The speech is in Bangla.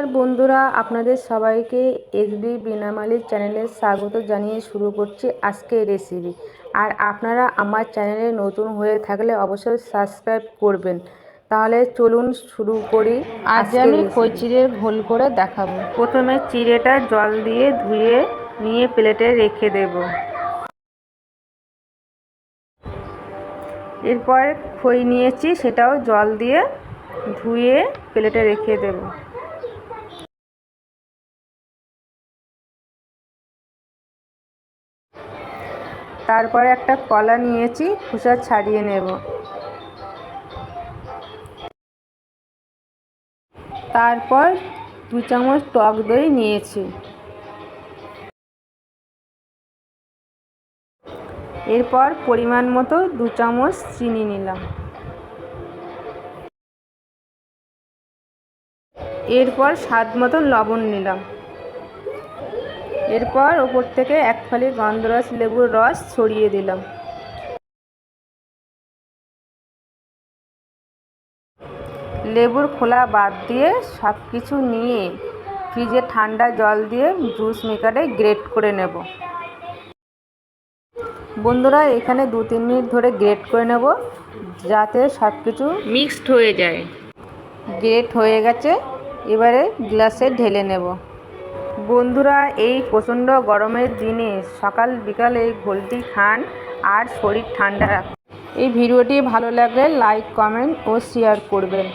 নমস্কার বন্ধুরা, আপনাদের সবাইকে এসবি বিনামালির চ্যানেলে স্বাগত জানিয়ে শুরু করছি আজকের রেসিপি। আর আপনারা আমার চ্যানেলে নতুন হয়ে থাকলে অবশ্যই সাবস্ক্রাইব করবেন। তাহলে চলুন শুরু করি। আজ আমি খই চিড়ের ঘোল করে দেখাবো। প্রথমে চিড়েটা জল দিয়ে ধুয়ে নিয়ে প্লেটে রেখে দেব। এরপর খই নিয়েছি, সেটাও জল দিয়ে ধুয়ে প্লেটে রেখে দেব। তারপরে একটা কলা নিয়েছি, খোসা ছাড়িয়ে নেব। তারপর 2 চামচ টক দই নিয়েছি। এরপর পরিমাণ মতো 2 চামচ চিনি নিলাম। এরপর স্বাদ মতো লবণ নিলাম। এরপর ওপর থেকে 1 ফালি গন্ধরাজ লেবুর রস ছড়িয়ে দিলাম। লেবুর খোলা বাদ দিয়ে সব কিছু নিয়ে ফ্রিজে ঠান্ডা জল দিয়ে জুস মেকারে গ্রেট করে নেব। বন্ধুরা, এখানে 2-3 মিনিট ধরে গ্রেট করে নেব, যাতে সব কিছু মিক্সড হয়ে যায়। গ্রেট হয়ে গেছে, এবারে গ্লাসে ঢেলে নেব। বন্ধুরা, এই প্রচণ্ড গরমের দিনে সকাল বিকাল এই ঘোলটি খান আর শরীর ঠান্ডা রাখুন। এই ভিডিওটি ভালো লাগলে লাইক, কমেন্ট ও শেয়ার করবেন।